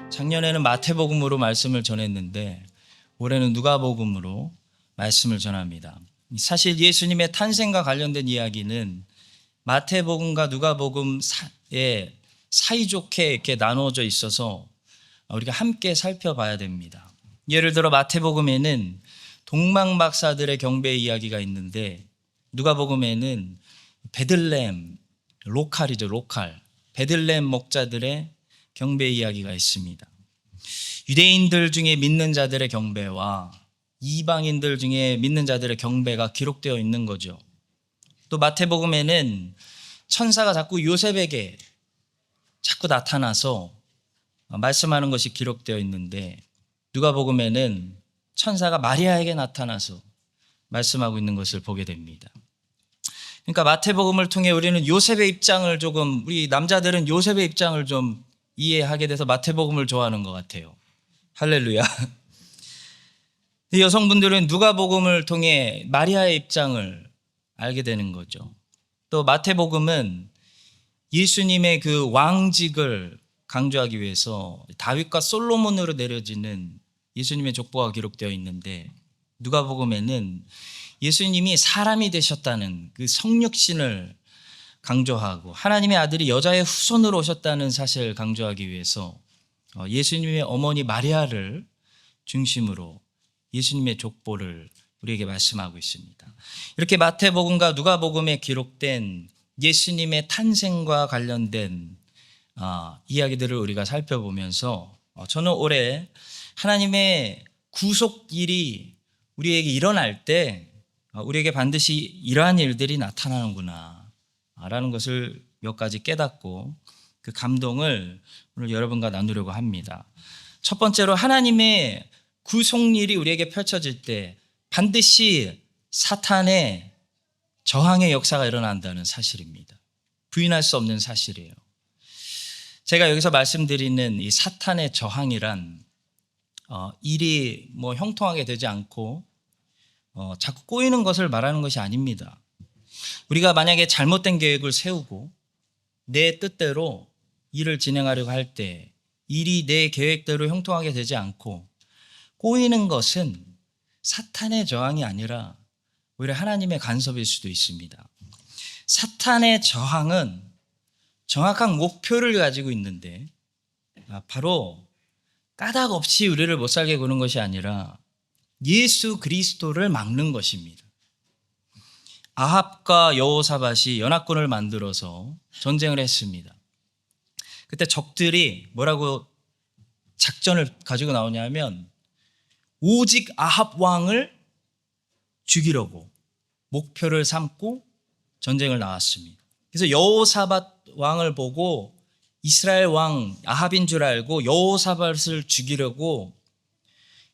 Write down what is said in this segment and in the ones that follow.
작년에는 마태복음으로 말씀을 전했는데 올해는 누가복음으로 말씀을 전합니다. 사실 예수님의 탄생과 관련된 이야기는 마태복음과 누가복음에 사이좋게 이렇게 나누어져 있어서 우리가 함께 살펴봐야 됩니다. 예를 들어 마태복음에는 동방박사들의 경배 이야기가 있는데 누가복음에는 베들레헴, 로컬이죠, 로컬. 베들레헴 목자들의 경배 이야기가 있습니다. 유대인들 중에 믿는 자들의 경배와 이방인들 중에 믿는 자들의 경배가 기록되어 있는 거죠. 또 마태복음에는 천사가 자꾸 요셉에게 자꾸 나타나서 말씀하는 것이 기록되어 있는데 누가복음에는 천사가 마리아에게 나타나서 말씀하고 있는 것을 보게 됩니다. 그러니까 마태복음을 통해 우리는 요셉의 입장을 조금, 우리 남자들은 요셉의 입장을 좀 이해하게 돼서 마태복음을 좋아하는 것 같아요. 할렐루야. 여성분들은 누가복음을 통해 마리아의 입장을 알게 되는 거죠. 또 마태복음은 예수님의 그 왕직을 강조하기 위해서 다윗과 솔로몬으로 내려지는 예수님의 족보가 기록되어 있는데 누가복음에는 예수님이 사람이 되셨다는 그 성육신을 강조하고 하나님의 아들이 여자의 후손으로 오셨다는 사실을 강조하기 위해서 예수님의 어머니 마리아를 중심으로 예수님의 족보를 우리에게 말씀하고 있습니다. 이렇게 마태복음과 누가복음에 기록된 예수님의 탄생과 관련된 이야기들을 우리가 살펴보면서 저는 올해 하나님의 구속일이 우리에게 일어날 때 우리에게 반드시 이러한 일들이 나타나는구나 라는 것을 몇 가지 깨닫고 그 감동을 오늘 여러분과 나누려고 합니다. 첫 번째로 하나님의 구속일이 우리에게 펼쳐질 때 반드시 사탄의 저항의 역사가 일어난다는 사실입니다. 부인할 수 없는 사실이에요. 제가 여기서 말씀드리는 이 사탄의 저항이란 일이 형통하게 되지 않고 자꾸 꼬이는 것을 말하는 것이 아닙니다. 우리가 만약에 잘못된 계획을 세우고 내 뜻대로 일을 진행하려고 할 때 일이 내 계획대로 형통하게 되지 않고 꼬이는 것은 사탄의 저항이 아니라 오히려 하나님의 간섭일 수도 있습니다. 사탄의 저항은 정확한 목표를 가지고 있는데 바로 까닭 없이 우리를 못 살게 구는 것이 아니라 예수 그리스도를 막는 것입니다. 아합과 여호사밧이 연합군을 만들어서 전쟁을 했습니다. 그때 적들이 뭐라고 작전을 가지고 나오냐면 오직 아합 왕을 죽이려고 목표를 삼고 전쟁을 나왔습니다. 그래서 여호사밧 왕을 보고 이스라엘 왕 아합인 줄 알고 여호사밧을 죽이려고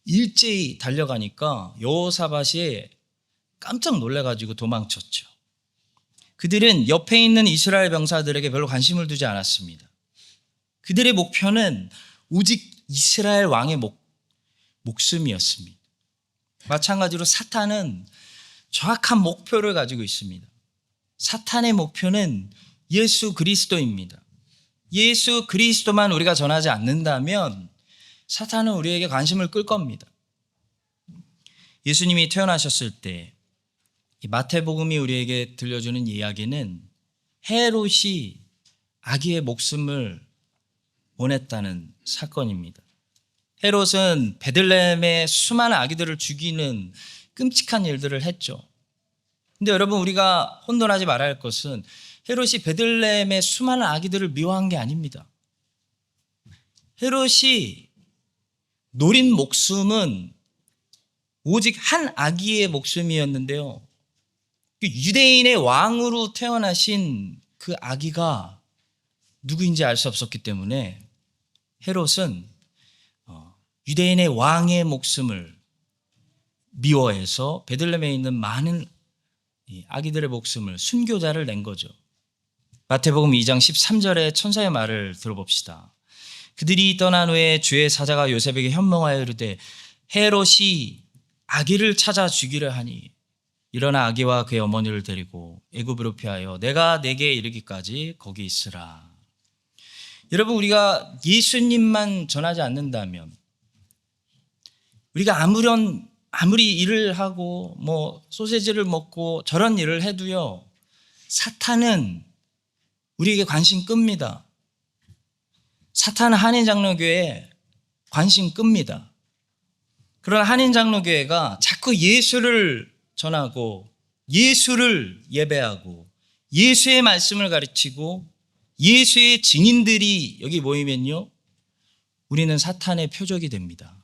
일제히 달려가니까 여호사밧이 깜짝 놀라가지고 도망쳤죠. 그들은 옆에 있는 이스라엘 병사들에게 별로 관심을 두지 않았습니다. 그들의 목표는 오직 이스라엘 왕의 목숨이었습니다. 마찬가지로 사탄은 정확한 목표를 가지고 있습니다. 사탄의 목표는 예수 그리스도입니다. 예수 그리스도만 우리가 전하지 않는다면 사탄은 우리에게 관심을 끌 겁니다. 예수님이 태어나셨을 때 마태복음이 우리에게 들려주는 이야기는 헤롯이 아기의 목숨을 원했다는 사건입니다. 헤롯은 베들레헴의 수많은 아기들을 죽이는 끔찍한 일들을 했죠. 근데 여러분, 우리가 혼돈하지 말아야 할 것은 헤롯이 베들레헴의 수많은 아기들을 미워한 게 아닙니다. 헤롯이 노린 목숨은 오직 한 아기의 목숨이었는데요. 유대인의 왕으로 태어나신 그 아기가 누구인지 알 수 없었기 때문에 헤롯은 유대인의 왕의 목숨을 미워해서 베들레헴에 있는 많은 아기들의 목숨을 순교자를 낸 거죠. 마태복음 2장 13절의 천사의 말을 들어봅시다. 그들이 떠난 후에 주의 사자가 요셉에게 현몽하여 이르되 헤롯이 아기를 찾아 죽이려 하니 일어나 아기와 그의 어머니를 데리고 애굽으로 피하여 내가 내게 이르기까지 거기 있으라. 여러분, 우리가 예수님만 전하지 않는다면, 우리가 아무리 일을 하고 소세지를 먹고 저런 일을 해도요, 사탄은 우리에게 관심 끕니다. 사탄은 한인장로교회에 관심 끕니다. 그러나 한인장로교회가 자꾸 예수를 전하고 예수를 예배하고 예수의 말씀을 가르치고 예수의 증인들이 여기 모이면요, 우리는 사탄의 표적이 됩니다.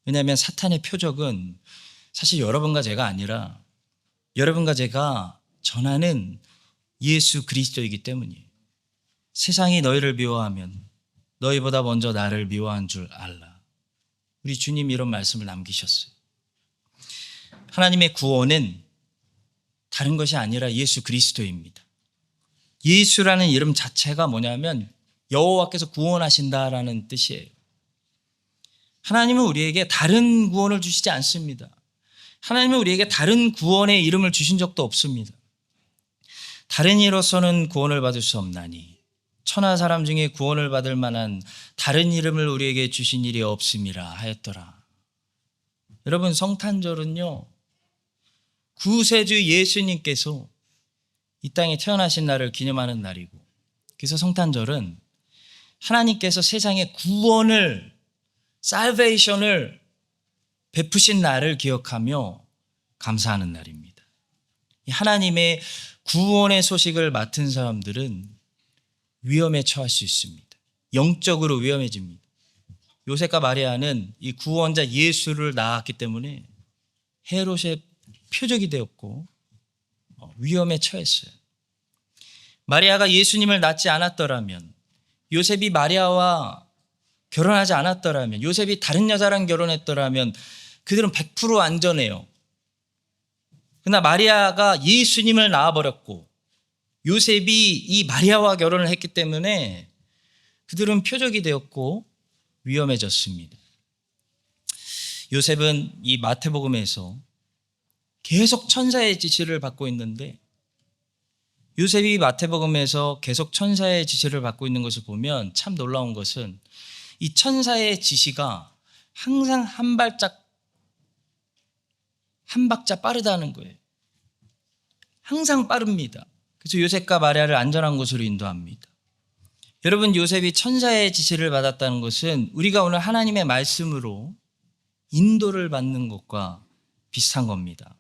왜냐하면 사탄의 표적은 사실 여러분과 제가 아니라 여러분과 제가 전하는 예수 그리스도이기 때문이에요. 세상이 너희를 미워하면 너희보다 먼저 나를 미워한 줄 알라. 우리 주님이 이런 말씀을 남기셨어요. 하나님의 구원은 다른 것이 아니라 예수 그리스도입니다. 예수라는 이름 자체가 뭐냐면 여호와께서 구원하신다라는 뜻이에요. 하나님은 우리에게 다른 구원을 주시지 않습니다. 하나님은 우리에게 다른 구원의 이름을 주신 적도 없습니다. 다른 이로서는 구원을 받을 수 없나니 천하 사람 중에 구원을 받을 만한 다른 이름을 우리에게 주신 일이 없음이라 하였더라. 여러분, 성탄절은요, 구세주 예수님께서 이 땅에 태어나신 날을 기념하는 날이고, 그래서 성탄절은 하나님께서 세상에 구원을, 살베이션을 베푸신 날을 기억하며 감사하는 날입니다. 하나님의 구원의 소식을 맡은 사람들은 위험에 처할 수 있습니다. 영적으로 위험해집니다. 요셉과 마리아는 이 구원자 예수를 낳았기 때문에 헤롯의 표적이 되었고 위험에 처했어요. 마리아가 예수님을 낳지 않았더라면, 요셉이 마리아와 결혼하지 않았더라면, 요셉이 다른 여자랑 결혼했더라면 그들은 100% 안전해요. 그러나 마리아가 예수님을 낳아버렸고 요셉이 이 마리아와 결혼을 했기 때문에 그들은 표적이 되었고 위험해졌습니다. 요셉은 이 마태복음에서 계속 천사의 지시를 받고 있는데, 요셉이 마태복음에서 계속 천사의 지시를 받고 있는 것을 보면 참 놀라운 것은 이 천사의 지시가 항상 한 박자 빠르다는 거예요. 항상 빠릅니다. 그래서 요셉과 마리아를 안전한 곳으로 인도합니다. 여러분, 요셉이 천사의 지시를 받았다는 것은 우리가 오늘 하나님의 말씀으로 인도를 받는 것과 비슷한 겁니다.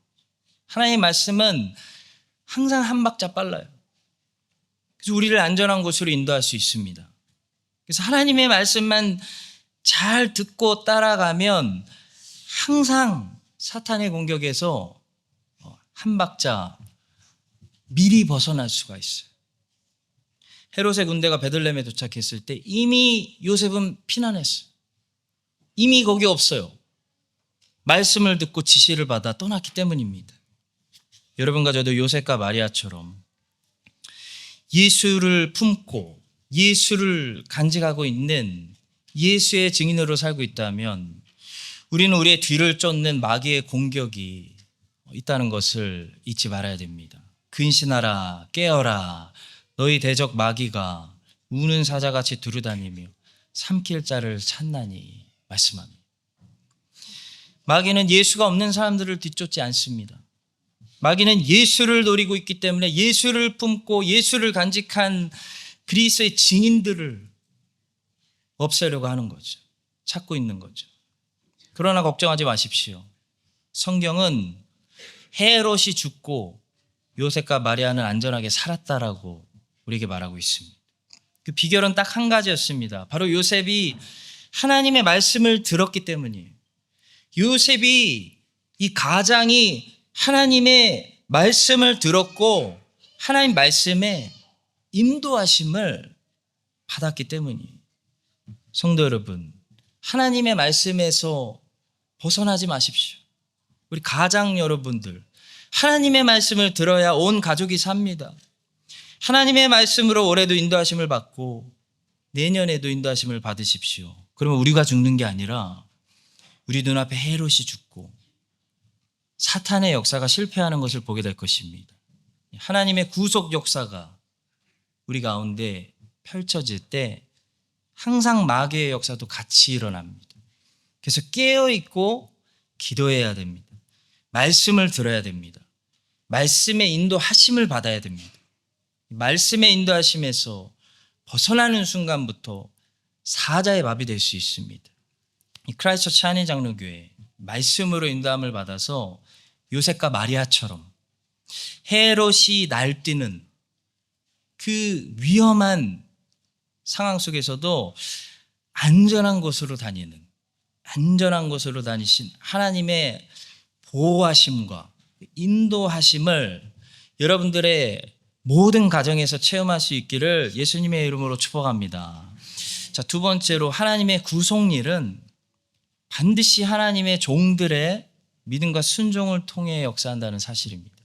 하나님의 말씀은 항상 한 박자 빨라요. 그래서 우리를 안전한 곳으로 인도할 수 있습니다. 그래서 하나님의 말씀만 잘 듣고 따라가면 항상 사탄의 공격에서 한 박자 미리 벗어날 수가 있어요. 헤롯의 군대가 베들레헴에 도착했을 때 이미 요셉은 피난했어요. 이미 거기 없어요. 말씀을 듣고 지시를 받아 떠났기 때문입니다. 여러분과 저도 요셉과 마리아처럼 예수를 품고 예수를 간직하고 있는 예수의 증인으로 살고 있다면 우리는 우리의 뒤를 쫓는 마귀의 공격이 있다는 것을 잊지 말아야 됩니다. 근신하라, 깨어라, 너희 대적 마귀가 우는 사자같이 두루다니며 삼킬 자를 찾나니 말씀합니다. 마귀는 예수가 없는 사람들을 뒤쫓지 않습니다. 마귀는 예수를 노리고 있기 때문에 예수를 품고 예수를 간직한 그리스도의 증인들을 없애려고 하는 거죠. 찾고 있는 거죠. 그러나 걱정하지 마십시오. 성경은 헤롯이 죽고 요셉과 마리아는 안전하게 살았다라고 우리에게 말하고 있습니다. 그 비결은 딱 한 가지였습니다. 바로 요셉이 하나님의 말씀을 들었기 때문이에요. 요셉이, 이 가장이 하나님의 말씀을 들었고 하나님 말씀에 인도하심을 받았기 때문이에요. 성도 여러분, 하나님의 말씀에서 벗어나지 마십시오. 우리 가장 여러분들, 하나님의 말씀을 들어야 온 가족이 삽니다. 하나님의 말씀으로 올해도 인도하심을 받고 내년에도 인도하심을 받으십시오. 그러면 우리가 죽는 게 아니라 우리 눈앞에 헤롯이 죽고 사탄의 역사가 실패하는 것을 보게 될 것입니다. 하나님의 구속 역사가 우리 가운데 펼쳐질 때 항상 마귀의 역사도 같이 일어납니다. 그래서 깨어있고 기도해야 됩니다. 말씀을 들어야 됩니다. 말씀의 인도하심을 받아야 됩니다. 말씀의 인도하심에서 벗어나는 순간부터 사자의 밥이 될 수 있습니다. 이 크라이스트 처치 한인장로교회 말씀으로 인도함을 받아서 요셉과 마리아처럼 헤롯이 날뛰는 그 위험한 상황 속에서도 안전한 곳으로 다니신 하나님의 보호하심과 인도하심을 여러분들의 모든 가정에서 체험할 수 있기를 예수님의 이름으로 축복합니다. 자, 두 번째로 하나님의 구속일은 반드시 하나님의 종들의 믿음과 순종을 통해 역사한다는 사실입니다.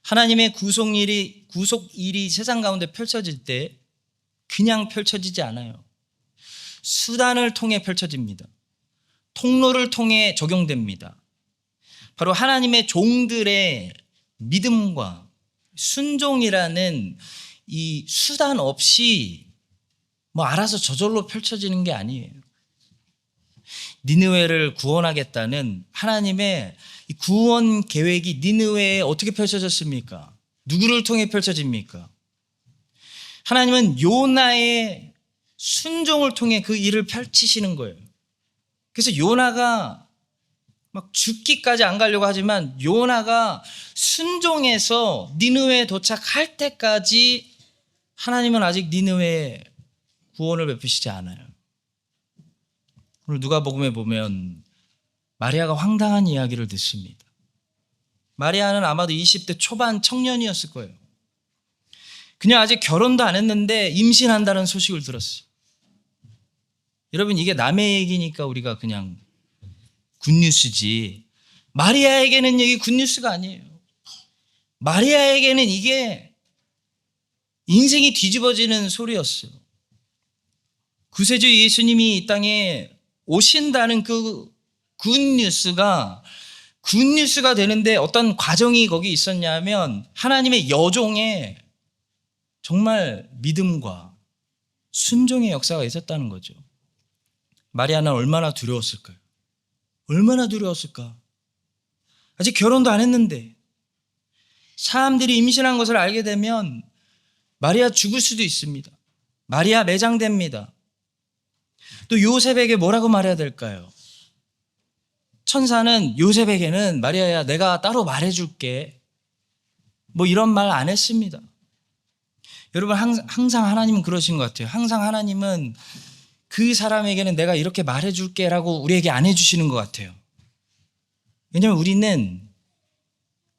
하나님의 구속일이 세상 가운데 펼쳐질 때 그냥 펼쳐지지 않아요. 수단을 통해 펼쳐집니다. 통로를 통해 적용됩니다. 바로 하나님의 종들의 믿음과 순종이라는 이 수단 없이 알아서 저절로 펼쳐지는 게 아니에요. 니느웨를 구원하겠다는 하나님의 구원 계획이 니느웨에 어떻게 펼쳐졌습니까? 누구를 통해 펼쳐집니까? 하나님은 요나의 순종을 통해 그 일을 펼치시는 거예요. 그래서 요나가 막 죽기까지 안 가려고 하지만 요나가 순종해서 니느웨에 도착할 때까지 하나님은 아직 니느웨에 구원을 베푸시지 않아요. 오늘 누가복음에 보면 마리아가 황당한 이야기를 듣습니다. 마리아는 아마도 20대 초반 청년이었을 거예요. 그냥 아직 결혼도 안 했는데 임신한다는 소식을 들었어요. 여러분, 이게 남의 얘기니까 우리가 그냥 굿뉴스지, 마리아에게는 이게 굿뉴스가 아니에요. 마리아에게는 이게 인생이 뒤집어지는 소리였어요. 구세주 예수님이 이 땅에 오신다는 그 굿뉴스가 되는데 어떤 과정이 거기 있었냐면 하나님의 여종의 정말 믿음과 순종의 역사가 있었다는 거죠. 마리아는 얼마나 두려웠을까요? 얼마나 두려웠을까? 아직 결혼도 안 했는데 사람들이 임신한 것을 알게 되면 마리아 죽을 수도 있습니다. 마리아 매장됩니다. 또 요셉에게 뭐라고 말해야 될까요? 천사는 요셉에게는 마리아야, 내가 따로 말해줄게, 이런 말 안 했습니다. 여러분, 항상 하나님은 그러신 것 같아요. 항상 하나님은 그 사람에게는 내가 이렇게 말해줄게 라고 우리에게 안 해주시는 것 같아요. 왜냐하면 우리는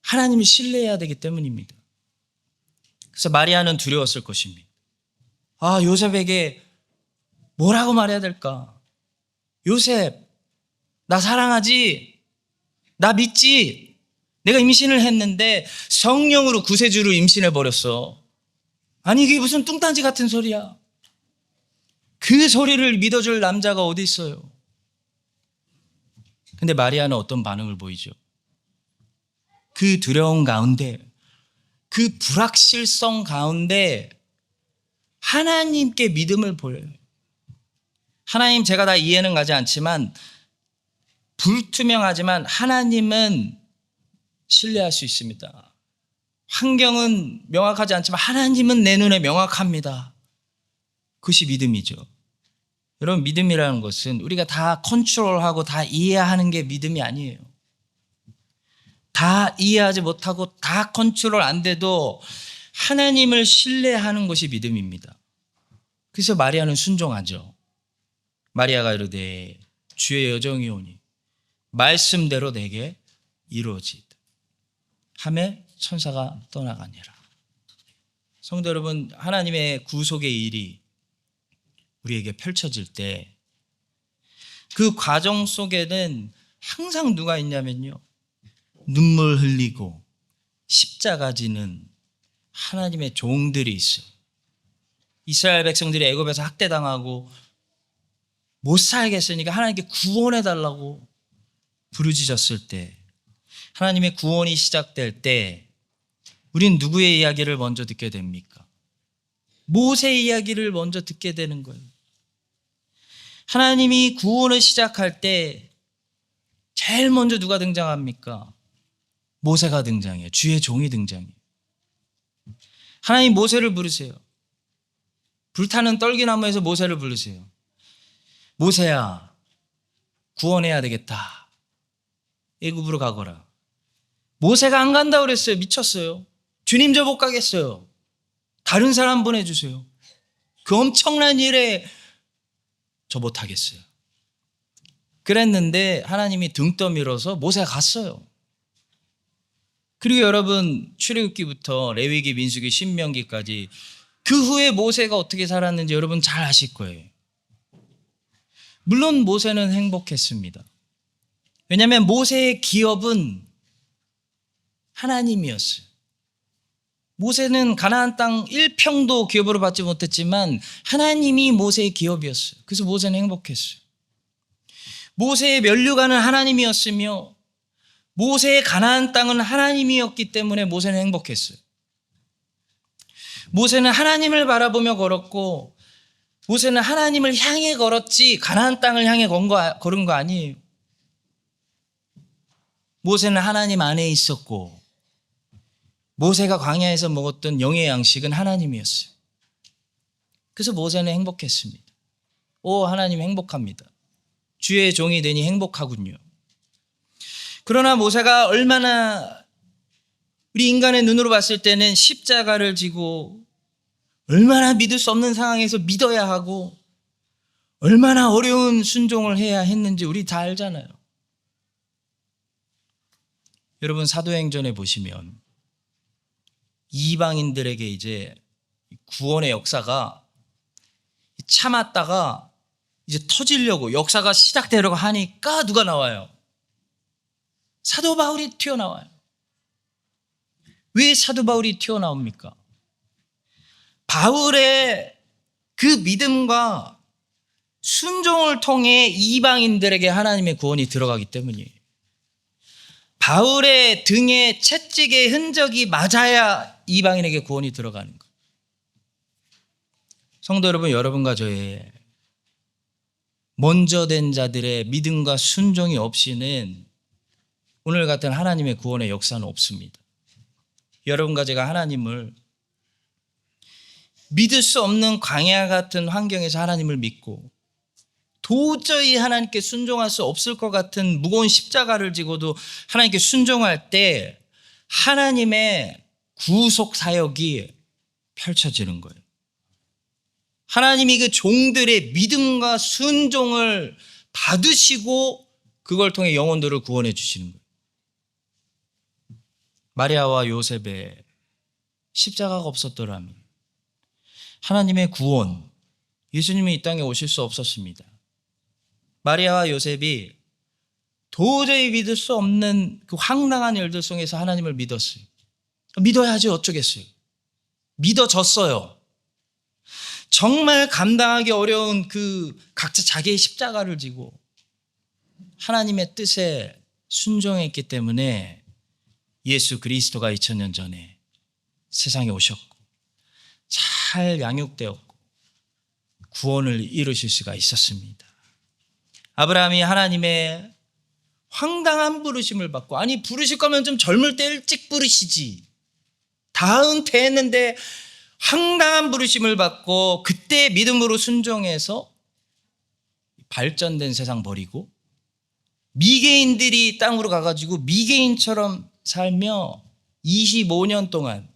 하나님을 신뢰해야 되기 때문입니다. 그래서 마리아는 두려웠을 것입니다. 요셉에게 뭐라고 말해야 될까? 요셉, 나 사랑하지? 나 믿지? 내가 임신을 했는데 성령으로 구세주를 임신해버렸어. 아니, 이게 무슨 뚱딴지 같은 소리야. 그 소리를 믿어줄 남자가 어디 있어요? 근데 마리아는 어떤 반응을 보이죠? 그 두려움 가운데, 그 불확실성 가운데 하나님께 믿음을 보여요. 하나님, 제가 다 이해는 가지 않지만, 불투명하지만 하나님은 신뢰할 수 있습니다. 환경은 명확하지 않지만 하나님은 내 눈에 명확합니다. 그것이 믿음이죠. 여러분, 믿음이라는 것은 우리가 다 컨트롤하고 다 이해하는 게 믿음이 아니에요. 다 이해하지 못하고 다 컨트롤 안 돼도 하나님을 신뢰하는 것이 믿음입니다. 그래서 마리아는 순종하죠. 마리아가 이르되 주의 여정이 오니 말씀대로 내게 이루어지이다 하매 천사가 떠나가니라. 성도 여러분, 하나님의 구속의 일이 우리에게 펼쳐질 때 그 과정 속에는 항상 누가 있냐면요, 눈물 흘리고 십자가 지는 하나님의 종들이 있어요. 이스라엘 백성들이 애굽에서 학대당하고 못 살겠으니까 하나님께 구원해달라고 부르짖었을 때 하나님의 구원이 시작될 때 우린 누구의 이야기를 먼저 듣게 됩니까? 모세의 이야기를 먼저 듣게 되는 거예요. 하나님이 구원을 시작할 때 제일 먼저 누가 등장합니까? 모세가 등장해요. 주의 종이 등장해요. 하나님 모세를 부르세요. 불타는 떨기나무에서 모세를 부르세요. 모세야, 구원해야 되겠다. 애굽으로 가거라. 모세가 안 간다고 그랬어요. 미쳤어요. 주님 저 못 가겠어요. 다른 사람 보내주세요. 그 엄청난 일에 저 못하겠어요. 그랬는데 하나님이 등 떠밀어서 모세가 갔어요. 그리고 여러분 출애굽기부터 레위기, 민수기, 신명기까지 그 후에 모세가 어떻게 살았는지 여러분 잘 아실 거예요. 물론 모세는 행복했습니다. 왜냐하면 모세의 기업은 하나님이었어요. 모세는 가나안 땅 1평도 기업으로 받지 못했지만 하나님이 모세의 기업이었어요. 그래서 모세는 행복했어요. 모세의 면류관은 하나님이었으며 모세의 가나안 땅은 하나님이었기 때문에 모세는 행복했어요. 모세는 하나님을 바라보며 걸었고 모세는 하나님을 향해 걸었지 가나안 땅을 향해 걸은 거 아니에요. 모세는 하나님 안에 있었고 모세가 광야에서 먹었던 영의 양식은 하나님이었어요. 그래서 모세는 행복했습니다. 오, 하나님 행복합니다. 주의 종이 되니 행복하군요. 그러나 모세가 얼마나 우리 인간의 눈으로 봤을 때는 십자가를 지고 얼마나 믿을 수 없는 상황에서 믿어야 하고 얼마나 어려운 순종을 해야 했는지 우리 다 알잖아요. 여러분 사도행전에 보시면 이방인들에게 이제 구원의 역사가 참았다가 이제 터지려고 역사가 시작되려고 하니까 누가 나와요? 사도 바울이 튀어나와요. 왜 사도 바울이 튀어나옵니까? 바울의 그 믿음과 순종을 통해 이방인들에게 하나님의 구원이 들어가기 때문이에요. 바울의 등에 채찍의 흔적이 맞아야 이방인에게 구원이 들어가는 거예요. 성도 여러분, 여러분과 저의 먼저 된 자들의 믿음과 순종이 없이는 오늘 같은 하나님의 구원의 역사는 없습니다. 여러분과 제가 하나님을 믿을 수 없는 광야 같은 환경에서 하나님을 믿고 도저히 하나님께 순종할 수 없을 것 같은 무거운 십자가를 지고도 하나님께 순종할 때 하나님의 구속 사역이 펼쳐지는 거예요. 하나님이 그 종들의 믿음과 순종을 받으시고 그걸 통해 영혼들을 구원해 주시는 거예요. 마리아와 요셉의 십자가가 없었더라면 하나님의 구원, 예수님이 이 땅에 오실 수 없었습니다. 마리아와 요셉이 도저히 믿을 수 없는 그 황당한 일들 속에서 하나님을 믿었어요. 믿어야지 어쩌겠어요. 믿어졌어요. 정말 감당하기 어려운 그 각자 자기의 십자가를 지고 하나님의 뜻에 순종했기 때문에 예수 그리스도가 2000년 전에 세상에 오셨고 잘 양육되었고 구원을 이루실 수가 있었습니다. 아브라함이 하나님의 황당한 부르심을 받고, 아니 부르실 거면 좀 젊을 때 일찍 부르시지, 다 은퇴했는데 황당한 부르심을 받고 그때 믿음으로 순종해서 발전된 세상 버리고 미개인들이 땅으로 가가지고 미개인처럼 살며 25년 동안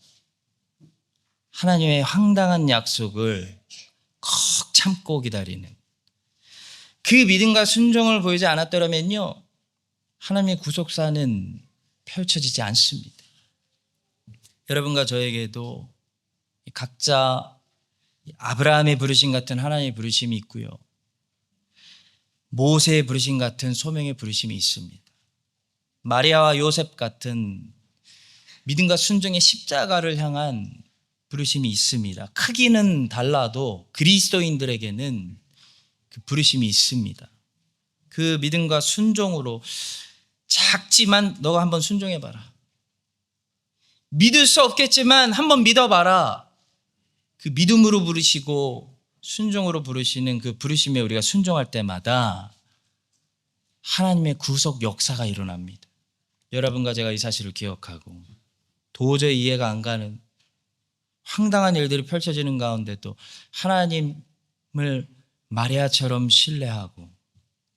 하나님의 황당한 약속을 콕 참고 기다리는 그 믿음과 순종을 보이지 않았더라면요 하나님의 구속사는 펼쳐지지 않습니다. 여러분과 저에게도 각자 아브라함의 부르심 같은 하나님의 부르심이 있고요, 모세의 부르심 같은 소명의 부르심이 있습니다. 마리아와 요셉 같은 믿음과 순종의 십자가를 향한 부르심이 있습니다. 크기는 달라도 그리스도인들에게는 그 부르심이 있습니다. 그 믿음과 순종으로 작지만 너가 한번 순종해봐라. 믿을 수 없겠지만 한번 믿어봐라. 그 믿음으로 부르시고 순종으로 부르시는 그 부르심에 우리가 순종할 때마다 하나님의 구속 역사가 일어납니다. 여러분과 제가 이 사실을 기억하고 도저히 이해가 안 가는 황당한 일들이 펼쳐지는 가운데도 하나님을 마리아처럼 신뢰하고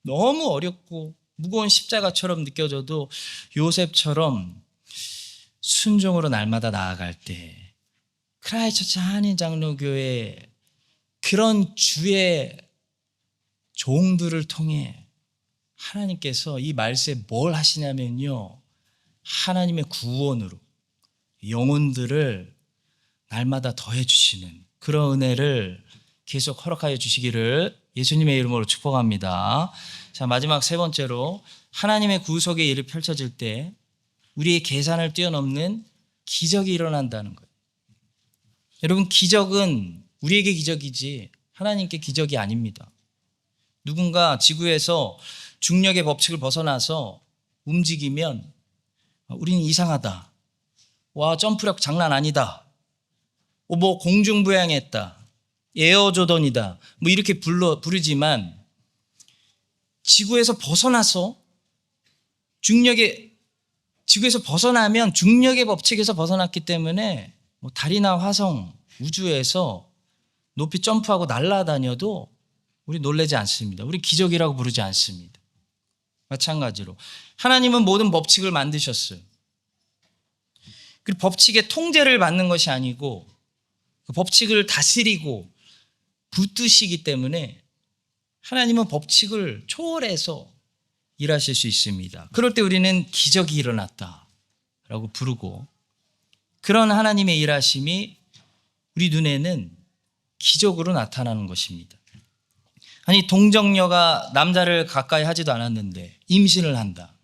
너무 어렵고 무거운 십자가처럼 느껴져도 요셉처럼 순종으로 날마다 나아갈 때 크라이처치 한인장로교회 그런 주의 종들을 통해 하나님께서 이 말세에 뭘 하시냐면요, 하나님의 구원으로 영혼들을 날마다 더해 주시는 그런 은혜를 계속 허락하여 주시기를 예수님의 이름으로 축복합니다. 자, 마지막 세 번째로 하나님의 구속의 일이 펼쳐질 때 우리의 계산을 뛰어넘는 기적이 일어난다는 거예요. 여러분, 기적은 우리에게 기적이지 하나님께 기적이 아닙니다. 누군가 지구에서 중력의 법칙을 벗어나서 움직이면 우리는 이상하다. 와, 점프력 장난 아니다. 뭐 공중부양했다. 에어조던이다. 뭐 이렇게 부르지만 지구에서 벗어나서 지구에서 벗어나면 중력의 법칙에서 벗어났기 때문에 뭐 달이나 화성, 우주에서 높이 점프하고 날아다녀도 우리 놀라지 않습니다. 우리 기적이라고 부르지 않습니다. 마찬가지로 하나님은 모든 법칙을 만드셨어요. 그 법칙의 통제를 받는 것이 아니고 그 법칙을 다스리고 붙드시기 때문에 하나님은 법칙을 초월해서 일하실 수 있습니다. 그럴 때 우리는 기적이 일어났다라고 부르고, 그런 하나님의 일하심이 우리 눈에는 기적으로 나타나는 것입니다. 아니, 동정녀가 남자를 가까이 하지도 않았는데 임신을 한다.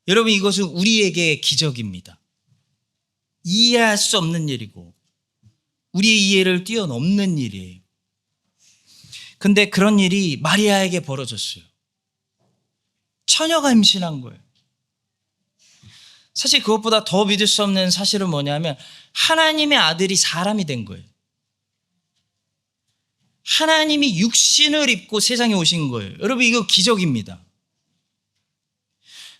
여러분, 이것은 우리에게 기적입니다. 이해할 수 없는 일이고 우리의 이해를 뛰어넘는 일이에요. 근데 그런 일이 마리아에게 벌어졌어요. 처녀가 임신한 거예요. 사실 그것보다 더 믿을 수 없는 사실은 뭐냐면 하나님의 아들이 사람이 된 거예요. 하나님이 육신을 입고 세상에 오신 거예요. 여러분, 이거 기적입니다.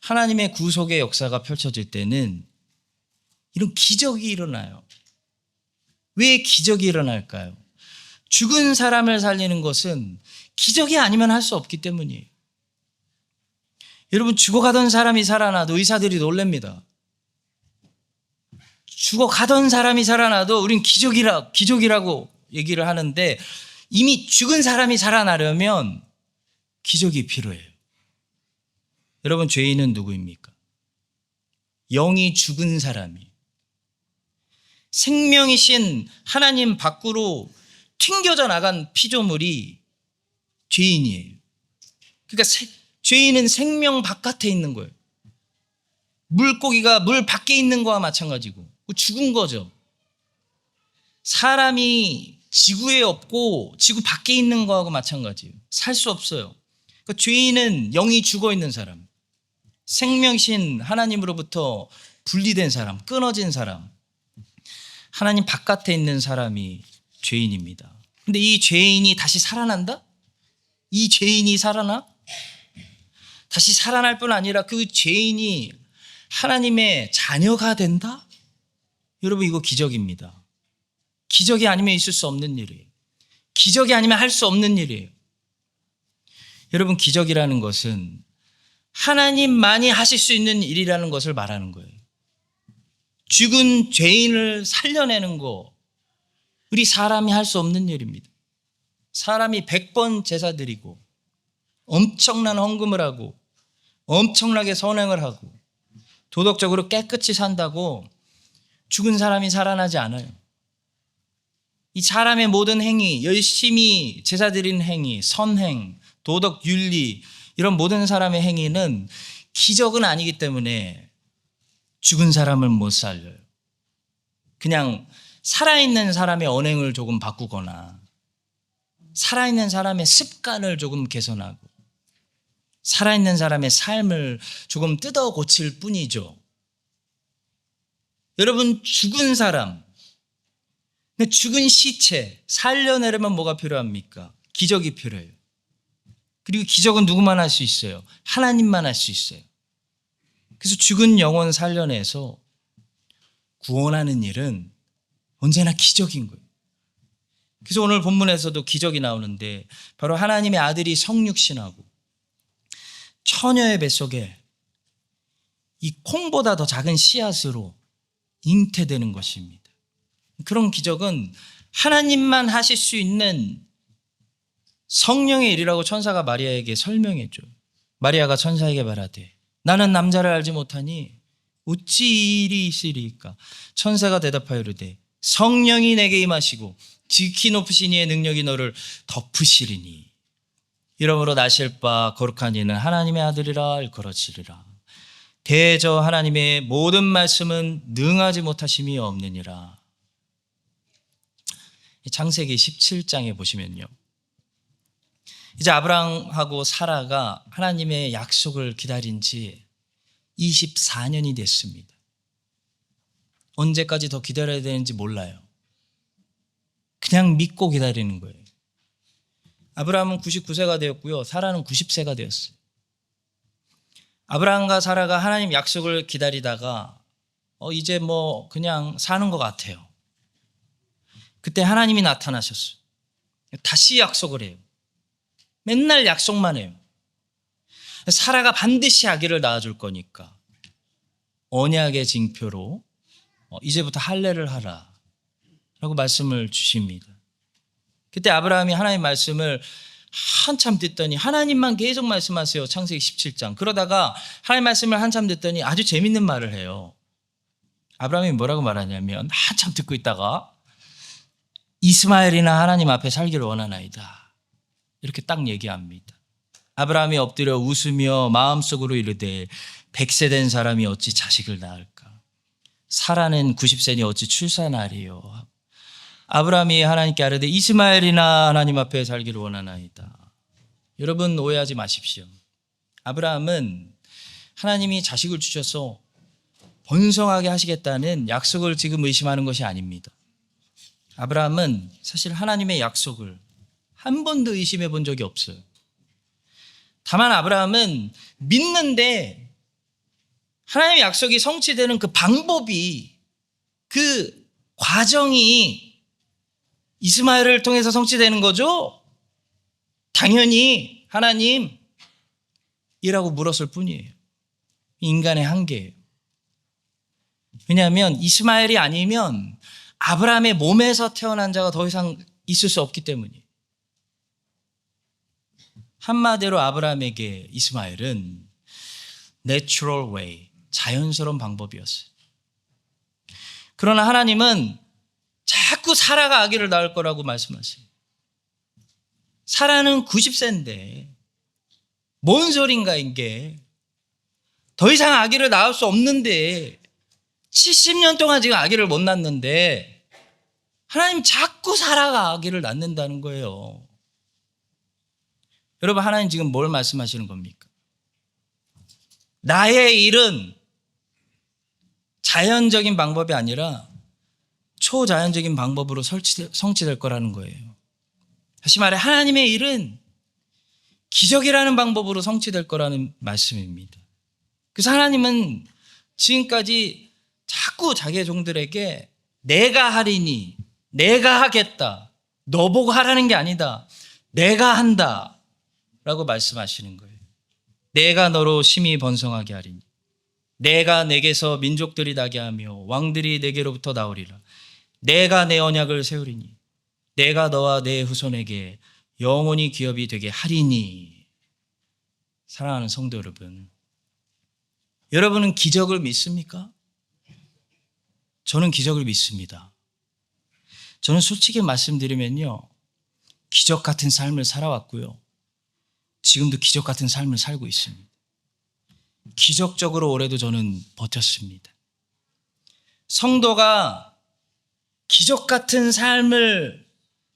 하나님의 구속의 역사가 펼쳐질 때는 이런 기적이 일어나요. 왜 기적이 일어날까요? 죽은 사람을 살리는 것은 기적이 아니면 할 수 없기 때문이에요. 여러분, 죽어가던 사람이 살아나도 의사들이 놀랍니다. 죽어가던 사람이 살아나도 우린 기적이라고 얘기를 하는데, 이미 죽은 사람이 살아나려면 기적이 필요해요. 여러분, 죄인은 누구입니까? 영이 죽은 사람이, 생명이신 하나님 밖으로 튕겨져 나간 피조물이 죄인이에요. 그러니까 죄인은 생명 바깥에 있는 거예요. 물고기가 물 밖에 있는 거와 마찬가지고 죽은 거죠. 사람이 지구에 없고 지구 밖에 있는 거하고 마찬가지예요. 살 수 없어요. 그러니까 죄인은 영이 죽어 있는 사람, 생명신 하나님으로부터 분리된 사람, 끊어진 사람, 하나님 바깥에 있는 사람이 죄인입니다. 근데 이 죄인이 다시 살아난다? 이 죄인이 살아나? 다시 살아날 뿐 아니라 그 죄인이 하나님의 자녀가 된다? 여러분, 이거 기적입니다. 기적이 아니면 있을 수 없는 일이에요. 기적이 아니면 할 수 없는 일이에요. 여러분, 기적이라는 것은 하나님만이 하실 수 있는 일이라는 것을 말하는 거예요. 죽은 죄인을 살려내는 거, 우리 사람이 할 수 없는 일입니다. 사람이 100번 제사 드리고 엄청난 헌금을 하고 엄청나게 선행을 하고 도덕적으로 깨끗이 산다고 죽은 사람이 살아나지 않아요. 이 사람의 모든 행위, 열심히 제사 드리는 행위, 선행, 도덕, 윤리, 이런 모든 사람의 행위는 기적은 아니기 때문에 죽은 사람을 못 살려요. 그냥 살아있는 사람의 언행을 조금 바꾸거나 살아있는 사람의 습관을 조금 개선하고 살아있는 사람의 삶을 조금 뜯어 고칠 뿐이죠. 여러분, 죽은 사람, 죽은 시체 살려내려면 뭐가 필요합니까? 기적이 필요해요. 그리고 기적은 누구만 할 수 있어요? 하나님만 할 수 있어요. 그래서 죽은 영혼 살려내서 구원하는 일은 언제나 기적인 거예요. 그래서 오늘 본문에서도 기적이 나오는데 바로 하나님의 아들이 성육신하고 처녀의 뱃속에 이 콩보다 더 작은 씨앗으로 잉태되는 것입니다. 그런 기적은 하나님만 하실 수 있는 성령의 일이라고 천사가 마리아에게 설명해줘요. 마리아가 천사에게 말하되 나는 남자를 알지 못하니 어찌 이 일이 있으리이까. 천사가 대답하여 이르되 성령이 내게 임하시고 지극히 높으신 이의 능력이 너를 덮으시리니 이러므로 나실 바 거룩한 이는 하나님의 아들이라 일컬어지리라. 대저 하나님의 모든 말씀은 능하지 못하심이 없느니라. 창세기 17장에 보시면요, 이제 아브라함하고 사라가 하나님의 약속을 기다린 지 24년이 됐습니다. 언제까지 더 기다려야 되는지 몰라요. 그냥 믿고 기다리는 거예요. 아브라함은 99세가 되었고요, 사라는 90세가 되었어요. 아브라함과 사라가 하나님 약속을 기다리다가 이제 뭐 그냥 사는 것 같아요. 그때 하나님이 나타나셨어요. 다시 약속을 해요. 맨날 약속만 해요. 사라가 반드시 아기를 낳아줄 거니까 언약의 징표로 이제부터 할례를 하라 라고 말씀을 주십니다. 그때 아브라함이 하나님 말씀을 한참 듣더니 하나님만 계속 말씀하세요. 창세기 17장. 그러다가 하나님 말씀을 한참 듣더니 아주 재밌는 말을 해요. 아브라함이 뭐라고 말하냐면 한참 듣고 있다가 이스마엘이나 하나님 앞에 살기를 원하나이다 이렇게 딱 얘기합니다. 아브라함이 엎드려 웃으며 마음속으로 이르되 100세 된 사람이 어찌 자식을 낳을까. 사라는 90세니 어찌 출산하리요. 아브라함이 하나님께 아뢰되 이스마엘이나 하나님 앞에 살기를 원하나이다. 여러분, 오해하지 마십시오. 아브라함은 하나님이 자식을 주셔서 번성하게 하시겠다는 약속을 지금 의심하는 것이 아닙니다. 아브라함은 사실 하나님의 약속을 한 번도 의심해 본 적이 없어요. 다만 아브라함은 믿는데 하나님의 약속이 성취되는 그 방법이, 그 과정이 이스마엘을 통해서 성취되는 거죠? 당연히 하나님이라고 물었을 뿐이에요. 인간의 한계예요. 왜냐하면 이스마엘이 아니면 아브라함의 몸에서 태어난 자가 더 이상 있을 수 없기 때문이에요. 한마디로 아브라함에게 이스마엘은 natural way, 자연스러운 방법이었어요. 그러나 하나님은 자꾸 사라가 아기를 낳을 거라고 말씀하세요. 사라는 90세인데 뭔 소린가 이게. 더 이상 아기를 낳을 수 없는데 70년 동안 지금 아기를 못 낳는데 하나님 자꾸 사라가 아기를 낳는다는 거예요. 여러분, 하나님 지금 뭘 말씀하시는 겁니까? 나의 일은 자연적인 방법이 아니라 초자연적인 방법으로 성취될 거라는 거예요. 다시 말해 하나님의 일은 기적이라는 방법으로 성취될 거라는 말씀입니다. 그래서 하나님은 지금까지 자꾸 자기의 종들에게 내가 하리니, 내가 하겠다, 너 보고 하라는 게 아니다, 내가 한다 라고 말씀하시는 거예요. 내가 너로 심히 번성하게 하리니, 내가 내게서 민족들이 나게 하며 왕들이 내게로부터 나오리라. 내가 내 언약을 세우리니 내가 너와 내 후손에게 영원히 기업이 되게 하리니. 사랑하는 성도 여러분, 여러분은 기적을 믿습니까? 저는 기적을 믿습니다. 저는 솔직히 말씀드리면요, 기적 같은 삶을 살아왔고요, 지금도 기적 같은 삶을 살고 있습니다. 기적적으로 올해도 저는 버텼습니다. 성도가 기적 같은 삶을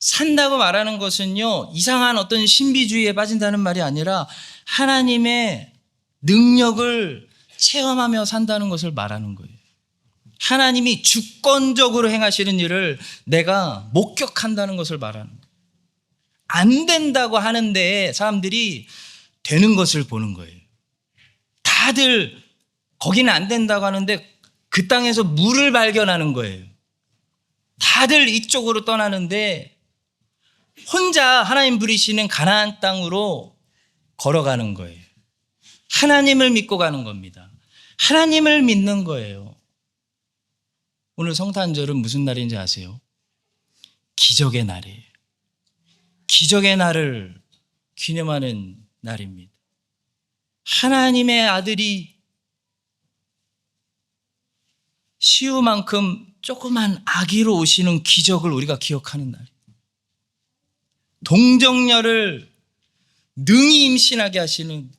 산다고 말하는 것은요, 이상한 어떤 신비주의에 빠진다는 말이 아니라 하나님의 능력을 체험하며 산다는 것을 말하는 거예요. 하나님이 주권적으로 행하시는 일을 내가 목격한다는 것을 말하는 거예요. 안 된다고 하는데 사람들이 되는 것을 보는 거예요. 다들 거기는 안 된다고 하는데 그 땅에서 물을 발견하는 거예요. 다들 이쪽으로 떠나는데 혼자 하나님 부리시는 가나안 땅으로 걸어가는 거예요. 하나님을 믿고 가는 겁니다. 하나님을 믿는 거예요. 오늘 성탄절은 무슨 날인지 아세요? 기적의 날이에요. 기적의 날을 기념하는 날입니다. 하나님의 아들이 시우만큼 조그만 아기로 오시는 기적을 우리가 기억하는 날이에요. 동정녀를 능히 임신하게 하시는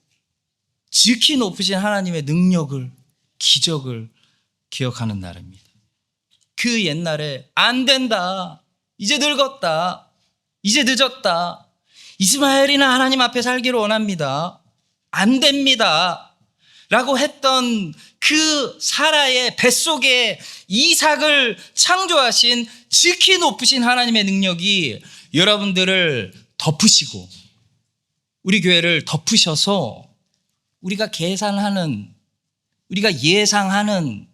지극히 높으신 하나님의 능력을, 기적을 기억하는 날입니다. 그 옛날에 안 된다, 이제 늙었다, 이제 늦었다, 이스마엘이나 하나님 앞에 살기를 원합니다, 안 됩니다 라고 했던 그 사라의 뱃속에 이삭을 창조하신 지극히 높으신 하나님의 능력이 여러분들을 덮으시고 우리 교회를 덮으셔서 우리가 계산하는, 우리가 예상하는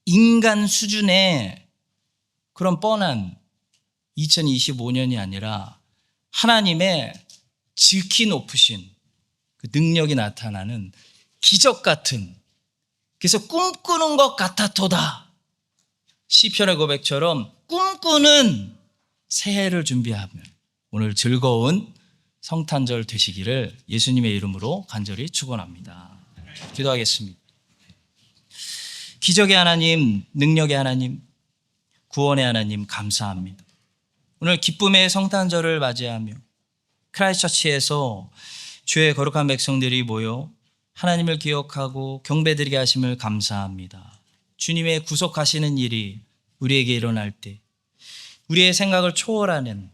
인간 수준의 그런 뻔한 2025년이 아니라 하나님의 지극히 높으신 그 능력이 나타나는 기적 같은, 그래서 꿈꾸는 것 같아도다, 시편의 고백처럼 꿈꾸는 새해를 준비하며 오늘 즐거운 성탄절 되시기를 예수님의 이름으로 간절히 축원합니다. 기도하겠습니다. 기적의 하나님, 능력의 하나님, 구원의 하나님 감사합니다. 오늘 기쁨의 성탄절을 맞이하며 크라이스트처치에서 주의 거룩한 백성들이 모여 하나님을 기억하고 경배드리게 하심을 감사합니다. 주님의 구속하시는 일이 우리에게 일어날 때 우리의 생각을 초월하는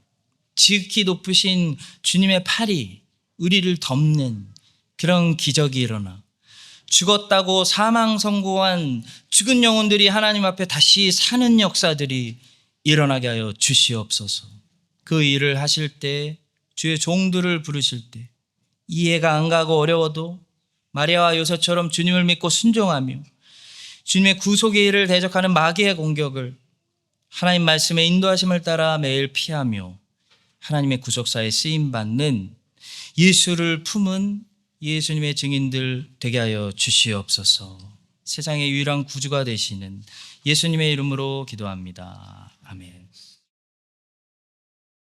지극히 높으신 주님의 팔이 우리를 덮는 그런 기적이 일어나 죽었다고 사망 선고한 죽은 영혼들이 하나님 앞에 다시 사는 역사들이 일어나게 하여 주시옵소서. 그 일을 하실 때, 주의 종들을 부르실 때 이해가 안 가고 어려워도 마리아와 요셉처럼 주님을 믿고 순종하며 주님의 구속의 일을 대적하는 마귀의 공격을 하나님 말씀의 인도하심을 따라 매일 피하며 하나님의 구속사에 쓰임받는 예수를 품은 예수님의 증인들 되게 하여 주시옵소서. 세상의 유일한 구주가 되시는 예수님의 이름으로 기도합니다. 아멘.